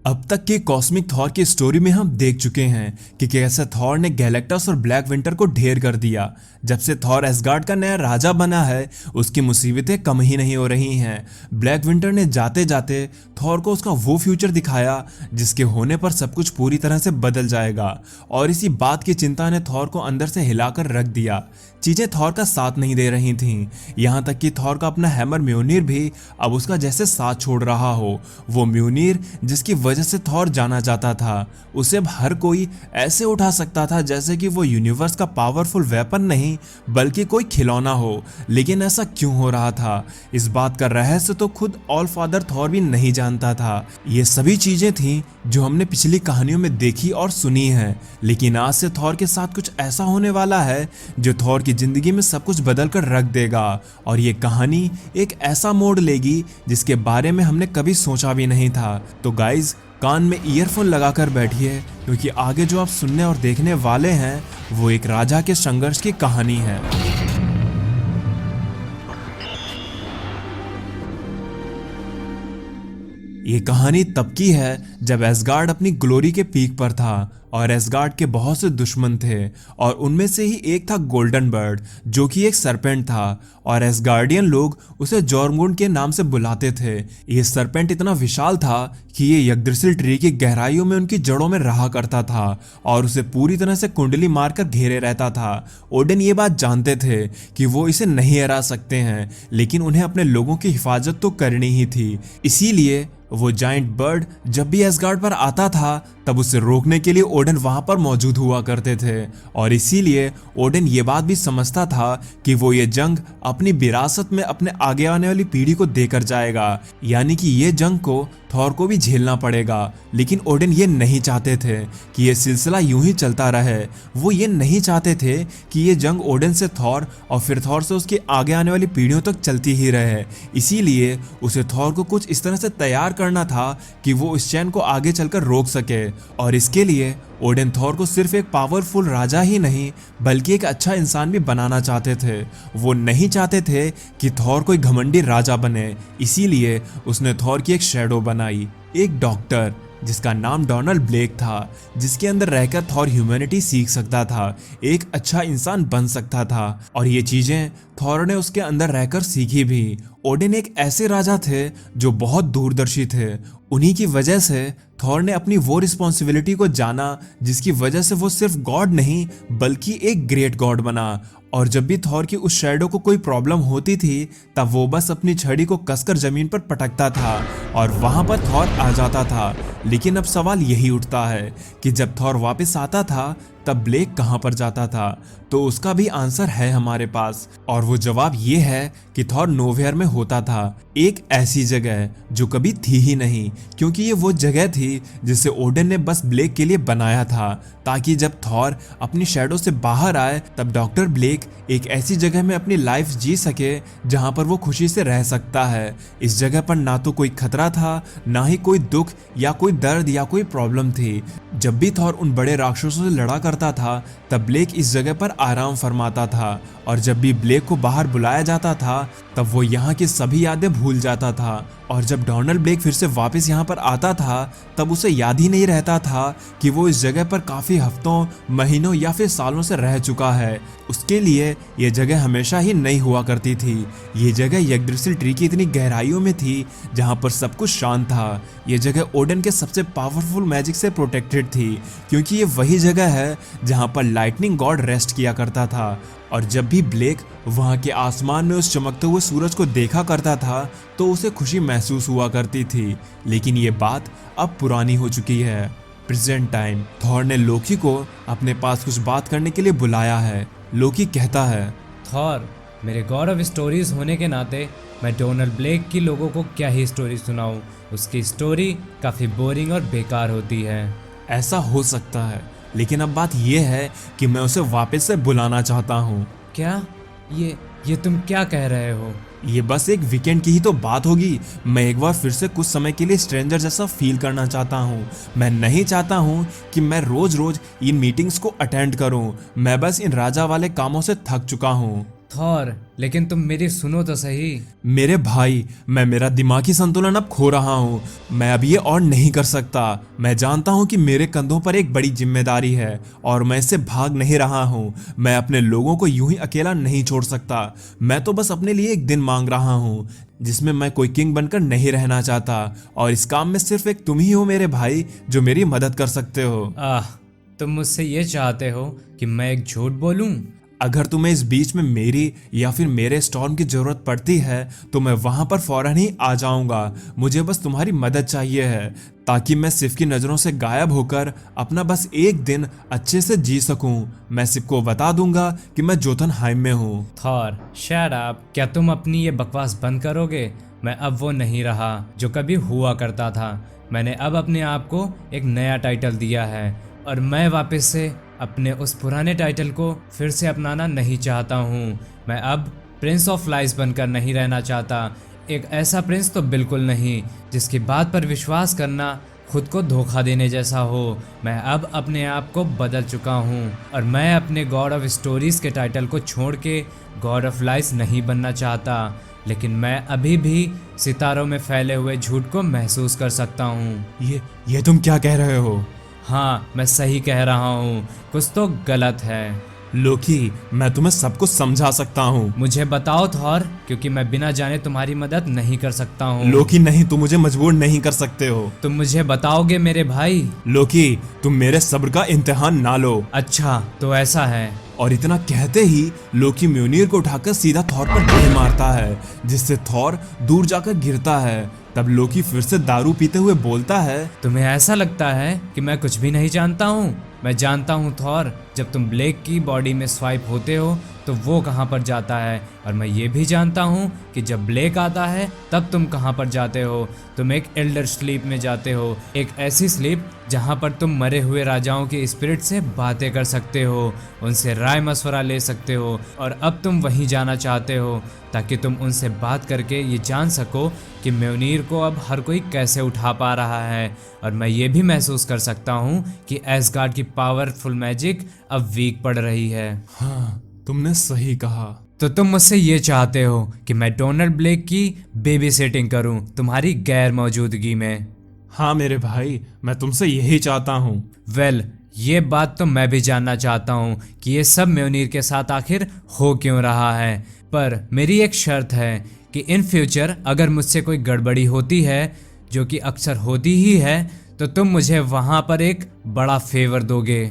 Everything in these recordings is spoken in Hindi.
अब तक के कॉस्मिक थॉर की स्टोरी में हम देख चुके हैं कि कैसे थॉर ने गैलेक्टस और ब्लैक विंटर को ढेर कर दिया। जब से थॉर एसगार्ड का नया राजा बना है उसकी मुसीबतें कम ही नहीं हो रही हैं। ब्लैक विंटर ने जाते जाते थॉर को उसका वो फ्यूचर दिखाया जिसके होने पर सब कुछ पूरी तरह से बदल जाएगा, और इसी बात की चिंता ने थॉर को अंदर से हिलाकर रख दिया। चीजें थॉर का साथ नहीं दे रही थीं, यहाँ तक कि थॉर का अपना हैमर म्योनिर भी अब उसका जैसे साथ छोड़ रहा हो। वो म्योनिर जिसकी वजह से थॉर जाना जाता था, उसे अब हर कोई ऐसे उठा सकता था जैसे कि वो यूनिवर्स का पावरफुल वेपन नहीं बल्कि कोई खिलौना हो। लेकिन ऐसा क्यों हो रहा था, इस बात का रहस्य तो खुद ऑल फादर थॉर भी नहीं जानता था। ये सभी चीजें थीं जो हमने पिछली कहानियों में देखी और सुनी है, लेकिन आज से थॉर के साथ कुछ ऐसा होने वाला है जो थॉर की जिंदगी में सब कुछ बदल कर रख देगा, और ये कहानी एक ऐसा मोड़ लेगी जिसके बारे में हमने कभी सोचा भी नहीं था। तो गाइज, कान में ईयरफोन लगाकर बैठिए, क्योंकि आगे जो आप सुनने और देखने वाले हैं वो एक राजा के संघर्ष की कहानी है। ये कहानी तब की है जब एसगार्ड अपनी ग्लोरी के पीक पर था और एसगार्ड के बहुत से दुश्मन थे, और उनमें से ही एक था गोल्डन बर्ड जो कि एक सरपेंट था, और एसगार्डियन लोग उसे जॉर्मुंड के नाम से बुलाते थे। ये सरपेंट इतना विशाल था कि ये यग्द्रिसिल ट्री की गहराइयों में उनकी जड़ों में रहा करता था और उसे पूरी तरह से कुंडली मारकर घेरे रहता था। ओडिन ये बात जानते थे कि वो इसे नहीं हरा सकते हैं, लेकिन उन्हें अपने लोगों की हिफाजत तो करनी ही थी। इसीलिए वो जाइंट बर्ड जब भी एसगार्ड पर आता था तब उसे रोकने के लिए ओडिन वहां पर मौजूद हुआ करते थे, और इसीलिए ओडिन ये बात भी समझता था कि वो ये जंग अपनी विरासत में अपने आगे आने वाली पीढ़ी को देकर जाएगा, यानी कि ये जंग को थॉर को भी झेलना पड़ेगा। लेकिन ओडिन ये नहीं चाहते थे कि ये सिलसिला यूं ही चलता रहे। वो ये नहीं चाहते थे कि ये जंग ओडिन से थॉर और फिर थॉर से उसके आगे आने वाली पीढ़ियों तक चलती ही रहे। इसीलिए उसे थॉर को कुछ इस तरह से तैयार करना था कि वो इस चैन को आगे चलकर रोक सके, और इसके लिए ओडिन थॉर को सिर्फ एक पावरफुल राजा ही नहीं बल्कि एक अच्छा इंसान भी बनाना चाहते थे। वो नहीं चाहते थे कि थॉर कोई घमंडी राजा बने, इसीलिए उसने थॉर की एक शैडो बनाई, एक डॉक्टर जिसका नाम डोनाल्ड ब्लेक था, जिसके अंदर रहकर थॉर ह्यूमैनिटी सीख सकता था, एक अच्छा इंसान बन सकता था, और ये चीजें थॉर ने उसके अंदर रहकर सीखी भी। ओडिन एक ऐसे राजा थे जो बहुत दूरदर्शी थे। उन्हीं की वजह से थॉर ने अपनी वो रिस्पॉन्सिबिलिटी को जाना जिसकी वजह से वो सिर्फ गॉड नहीं बल्कि एक ग्रेट गॉड बना। और जब भी थॉर की उस शैडो को कोई प्रॉब्लम होती थी तब वो बस अपनी छड़ी को कसकर जमीन पर पटकता था और वहां पर थॉर आ जाता था। लेकिन अब सवाल यही उठता है कि जब थॉर वापस आता था तब ब्लेक कहां पर जाता था? तो उसका भी आंसर है हमारे पास, और वो जवाब ये है कि थॉर नोवेयर में होता था, एक ऐसी जगह जो कभी थी ही नहीं, क्योंकि ये वो जगह थी जिसे ओडिन ने बस ब्लेक के लिए बनाया था, ताकि जब थॉर अपनी शैडो से बाहर आए तब डॉक्टर ब्लेक एक ऐसी जगह में अपनी लाइफ जी सके जहां पर वो खुशी से रह सकता है। इस जगह पर ना तो कोई खतरा था, ना ही कोई दुख या कोई दर्द या कोई प्रॉब्लम थी। जब भी थॉर उन बड़े राक्षसों से लड़ा करता था तब ब्लेक इस जगह पर आराम फरमाता था, और जब भी ब्लेक को बाहर बुलाया जाता था तब वो यहाँ की सभी यादें भूल जाता था। और जब डोनाल्ड ब्लेक फिर से वापस यहाँ पर आता था तब उसे याद ही नहीं रहता था कि वो इस जगह पर काफी हफ्तों, महीनों या फिर सालों से रह चुका है। उसके लिए ये जगह हमेशा ही नई हुआ करती थी। ये जगह यग्द्रिसिल ट्री की इतनी गहराइयों में थी जहाँ पर सब कुछ शांत था। ये जगह ओडिन के सबसे पावरफुल मैजिक से प्रोटेक्टेड थी, क्योंकि ये वही जगह है जहाँ पर लाइटनिंग गॉड रेस्ट किया करता था। और जब भी ब्लेक वहां के आसमान में उस चमकते हुए सूरज को देखा करता था तो उसे खुशी महसूस हुआ करती थी। लेकिन ये बात अब पुरानी हो चुकी है, प्रेजेंट टाइम। थॉर ने लोकी को अपने पास कुछ बात करने के लिए बुलाया है। लोकी कहता है, थॉर, मेरे गॉड ऑफ स्टोरीज होने के नाते मैं डोनाल्ड ब्लेक की लोगों को क्या ही स्टोरी सुनाऊं। उसकी स्टोरी काफ़ी बोरिंग और बेकार होती है। ऐसा हो सकता है, लेकिन अब बात यह है कि मैं उसे वापस से बुलाना चाहता हूँ। क्या? ये तुम क्या कह रहे हो? ये बस एक वीकेंड की ही तो बात होगी। मैं एक बार फिर से कुछ समय के लिए स्ट्रेंजर जैसा फील करना चाहता हूँ। मैं नहीं चाहता हूँ कि मैं रोज रोज इन मीटिंग्स को अटेंड करूँ। मैं बस इन राजा वाले कामों से थक चुका हूँ। थॉर, लेकिन तुम मेरी सुनो तो सही। मेरे भाई, मैं मेरा दिमागी संतुलन अब खो रहा हूँ। मैं अब ये और नहीं कर सकता। मैं जानता हूँ कि मेरे कंधों पर एक बड़ी जिम्मेदारी है और मैं इससे भाग नहीं रहा हूँ। मैं अपने लोगों को यूं ही अकेला नहीं छोड़ सकता। मैं तो बस अपने लिए एक दिन मांग रहा हूँ जिसमें मैं कोई किंग बनकर नहीं रहना चाहता, और इस काम में सिर्फ एक तुम ही हो मेरे भाई जो मेरी मदद कर सकते हो। तुम मुझसे ये चाहते हो कि मैं एक झूठ बोलूं? अगर तुम्हें इस बीच में मेरी या फिर मेरे स्टॉर्म की जरूरत पड़ती है तो मैं वहां पर फौरन ही आ जाऊंगा। मुझे बस तुम्हारी मदद चाहिए है ताकि मैं सिफ की नजरों से गायब होकर अपना बस एक दिन अच्छे से जी सकूं। मैं सिफ को बता दूंगा कि मैं जोतुनहाइम में हूँ। Thor, shut up. क्या तुम अपनी ये बकवास बंद करोगे? मैं अब वो नहीं रहा जो कभी हुआ करता था। मैंने अब अपने आप को एक नया टाइटल दिया है और मैं वापस से अपने उस पुराने टाइटल को फिर से अपनाना नहीं चाहता हूँ। मैं अब प्रिंस ऑफ लाइज बनकर नहीं रहना चाहता। एक ऐसा प्रिंस तो बिल्कुल नहीं जिसकी बात पर विश्वास करना खुद को धोखा देने जैसा हो। मैं अब अपने आप को बदल चुका हूँ और मैं अपने गॉड ऑफ स्टोरीज के टाइटल को छोड़ के गॉड ऑफ लाइज नहीं बनना चाहता। लेकिन मैं अभी भी सितारों में फैले हुए झूठ को महसूस कर सकता हूँ। ये तुम क्या कह रहे हो? हाँ, मैं सही कह रहा हूँ, कुछ तो गलत है। लोकी, मैं तुम्हें सब कुछ समझा सकता हूँ। मुझे बताओ थॉर, क्योंकि मैं बिना जाने तुम्हारी मदद नहीं कर सकता हूँ। लोकी नहीं, तुम मुझे मजबूर नहीं कर सकते हो। तुम मुझे बताओगे मेरे भाई? लोकी, तुम मेरे सब्र का इम्तिहान ना लो। अच्छा, तो ऐसा है। और इतना कहते ही लोकी म्योनिर को उठाकर सीधा थॉर पर ढेल मारता है जिससे थॉर दूर जाकर गिरता है। तब लोकी फिर से दारू पीते हुए बोलता है, तुम्हें ऐसा लगता है कि मैं कुछ भी नहीं जानता हूँ? मैं जानता हूँ थॉर, जब तुम ब्लेक की बॉडी में स्वाइप होते हो तो वो कहाँ पर जाता है, और मैं ये भी जानता हूँ कि जब ब्लेक आता है तब तुम कहाँ पर जाते हो। तुम एक एल्डर स्लीप में जाते हो, एक ऐसी स्लीप जहाँ पर तुम मरे हुए राजाओं के स्पिरिट से बातें कर सकते हो, उनसे राय मशवरा ले सकते हो, और अब तुम वहीं जाना चाहते हो ताकि तुम उनसे बात करके ये जान सको कि म्योनिर को अब हर कोई कैसे उठा पा रहा है। और मैं ये भी महसूस कर सकता हूँ कि एसगार्ड की पावरफुल मैजिक अब वीक पड़ रही है। हाँ, तुमने सही कहा। तो तुम मुझसे ये चाहते हो कि मैं डोनाल्ड ब्लेक की बेबी सिटिंग करूं तुम्हारी गैर मौजूदगी में? हाँ मेरे भाई, मैं तुमसे यही चाहता हूँ। वेल, ये बात तो मैं भी जानना चाहता हूँ कि ये सब म्योनिर के साथ आखिर हो क्यों रहा है। पर मेरी एक शर्त है कि इन फ्यूचर अगर मुझसे कोई गड़बड़ी होती है, जो कि अक्सर होती ही है, तो तुम मुझे वहाँ पर एक बड़ा फेवर दोगे।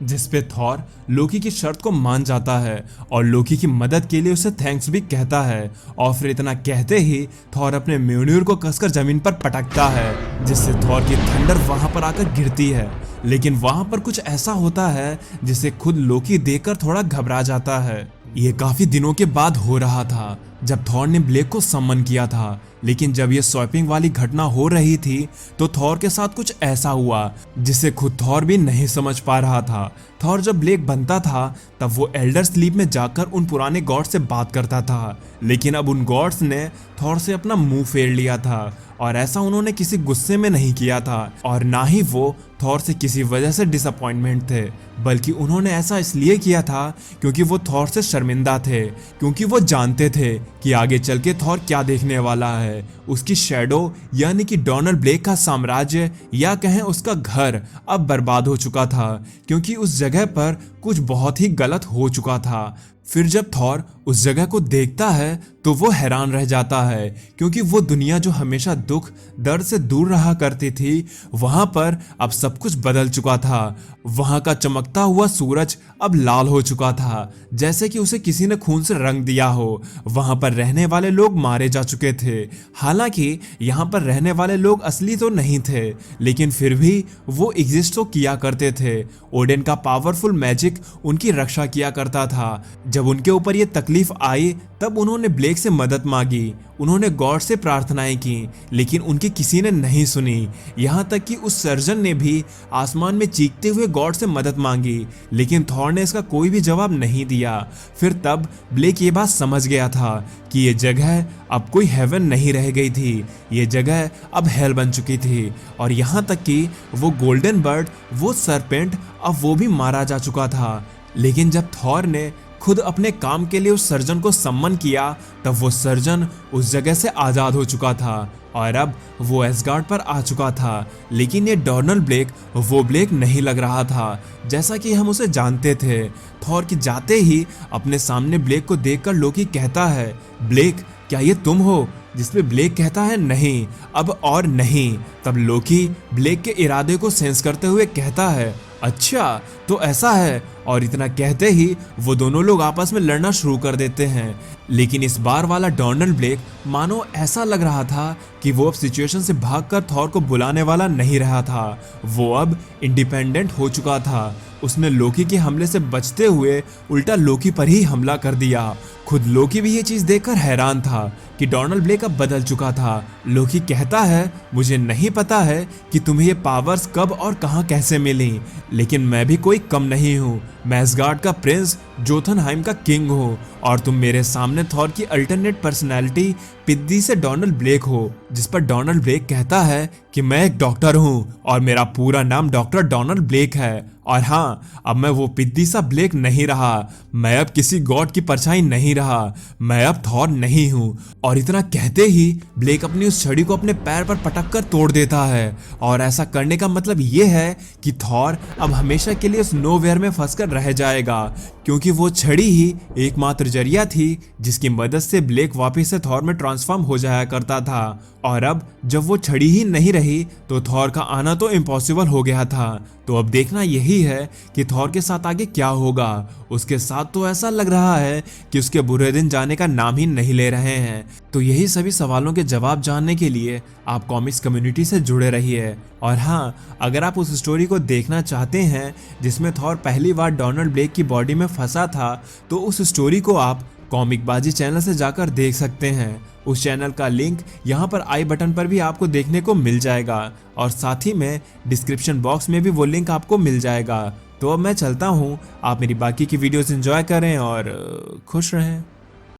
जिस पे थॉर लोकी की शर्त को मान जाता है और लोकी की मदद के लिए उसे थैंक्स भी कहता है। और फिर इतना कहते ही थॉर अपने म्योनिर को कसकर जमीन पर पटकता है जिससे थॉर की थंडर वहां पर आकर गिरती है। लेकिन वहां पर कुछ ऐसा होता है जिसे खुद लोकी देखकर थोड़ा घबरा जाता है। ये काफी दिनों के बाद हो रहा था जब थॉर ने ब्लेक को सम्मन किया था, लेकिन जब ये स्वैपिंग वाली घटना हो रही थी तो थॉर के साथ कुछ ऐसा हुआ जिसे खुद थॉर भी नहीं समझ पा रहा था। थॉर जब ब्लेक बनता था तब वो एल्डर स्लीप में जाकर उन पुराने गॉड से बात करता था, लेकिन अब उन गॉड्स ने थॉर से अपना मुंह फेर लिया था। और ऐसा उन्होंने किसी गुस्से में नहीं किया था और ना ही वो थॉर से किसी वजह से डिसअपॉइंटमेंट थे, बल्कि उन्होंने ऐसा इसलिए किया था क्योंकि वो थॉर से शर्मिंदा थे, क्योंकि वो जानते थे कि आगे चल के थॉर क्या देखने वाला है। उसकी शैडो यानी कि डोनाल्ड ब्लेक का साम्राज्य या कहें उसका घर अब बर्बाद हो चुका था क्योंकि उस जगह पर कुछ बहुत ही गलत हो चुका था। फिर जब थॉर उस जगह को देखता है तो वो हैरान रह जाता है क्योंकि वो दुनिया जो हमेशा दुख दर्द से दूर रहा करती थी वहां पर अब सब कुछ बदल चुका था। वहां का चमकता हुआ सूरज अब लाल हो चुका था जैसे कि उसे किसी ने खून से रंग दिया हो। वहां पर रहने वाले लोग मारे जा चुके थे। हालांकि यहाँ पर रहने वाले लोग असली तो नहीं थे, लेकिन फिर भी वो एग्जिस्ट तो किया करते थे। ओडेन का पावरफुल मैजिक उनकी रक्षा किया करता था। जब उनके ऊपर ये तकलीफ आई तब उन्होंने ब्लेक से मदद मांगी, उन्होंने गॉड से प्रार्थनाएं की, लेकिन उनकी किसी ने नहीं सुनी। यहाँ तक कि उस सर्जन ने भी आसमान में चीखते हुए गॉड से मदद मांगी, लेकिन थॉर ने इसका कोई भी जवाब नहीं दिया। फिर तब ब्लेक ये बात समझ गया था कि ये जगह अब कोई हेवन नहीं रह गई थी, ये जगह अब हेल बन चुकी थी। और यहाँ तक कि वो गोल्डन बर्ड, वो सरपेंट, अब वो भी मारा जा चुका था। लेकिन जब थॉर ने खुद अपने काम के लिए उस सर्जन को सम्मन किया, तब वो सर्जन उस जगह से आज़ाद हो चुका था और अब वो एसगार्ड पर आ चुका था। लेकिन ये डोनाल्ड ब्लेक वो ब्लेक नहीं लग रहा था जैसा कि हम उसे जानते थे। थॉर की जाते ही अपने सामने ब्लेक को देखकर लोकी कहता है, ब्लेक क्या ये तुम हो? जिसपे ब्लेक कहता है नहीं, अब और नहीं। तब लोकी ब्लेक के इरादे को सेंस करते हुए कहता है, अच्छा तो ऐसा है, और इतना कहते ही वो दोनों लोग आपस में लड़ना शुरू कर देते हैं। लेकिन इस बार वाला डोनाल्ड ब्लेक मानो ऐसा लग रहा था कि वो अब सिचुएशन से भागकर थॉर को बुलाने वाला नहीं रहा था। वो अब इंडिपेंडेंट हो चुका था। उसने लोकी के हमले से बचते हुए उल्टा लोकी पर ही हमला कर दिया। खुद लोकी भी ये चीज देखकर हैरान था कि डोनाल्ड ब्लेक अब बदल चुका था। लोकी कहता है, मुझे नहीं पता है कि तुम्हें ये पावर्स कब और कहां कैसे मिली, लेकिन मैं भी कोई कम नहीं हूँ। मैं एसगार्ड का प्रिंस जोथनहाइम का किंग हूँ और तुम मेरे सामने थॉर की अल्टरनेट पर्सनैलिटी पिद्दी से डोनाल्ड ब्लेक हो। जिस पर डोनाल्ड ब्लेक कहता है कि मैं एक डॉक्टर हूँ और मेरा पूरा नाम डॉक्टर डोनाल्ड ब्लेक है। और हाँ, अब मैं वो पिद्दी सा ब्लेक नहीं रहा। मैं अब किसी गॉड की परछाई नहीं रहा। मैं अब थॉर नहीं हूँ। और इतना कहते ही ब्लेक अपनी उस छड़ी को अपने पैर पर पटक कर तोड़ देता है। और ऐसा करने का मतलब ये है कि थॉर अब हमेशा के लिए उस नोवेयर में फंसकर रह जाएगा, क्योंकि वो छड़ी ही एकमात्र जरिया थी जिसकी मदद से ब्लेक वापस से थॉर में ट्रांसफॉर्म हो जाया करता था। और अब जब वो छड़ी ही नहीं रही तो थॉर का आना तो इम्पॉसिबल हो गया था। तो अब देखना यही है कि थॉर के साथ आगे क्या होगा। उसके साथ तो ऐसा लग रहा है कि उसके बुरे दिन जाने का नाम ही नहीं ले रहे हैं। तो यही सभी सवालों के जवाब जानने के लिए आप कॉमिक्स कम्युनिटी से जुड़े रहिए। और हाँ, अगर आप उस स्टोरी को देखना चाहते हैं जिसमें थॉर पहली बार डोनाल्ड ब्लेक की बॉडी में फंसा था, तो उस स्टोरी को आप कॉमिक बाजी चैनल से जाकर देख सकते हैं। उस चैनल का लिंक यहाँ पर आई बटन पर भी आपको देखने को मिल जाएगा और साथ ही में डिस्क्रिप्शन बॉक्स में भी वो लिंक आपको मिल जाएगा। तो अब मैं चलता हूँ, आप मेरी बाकी की वीडियोस एंजॉय करें और खुश रहें।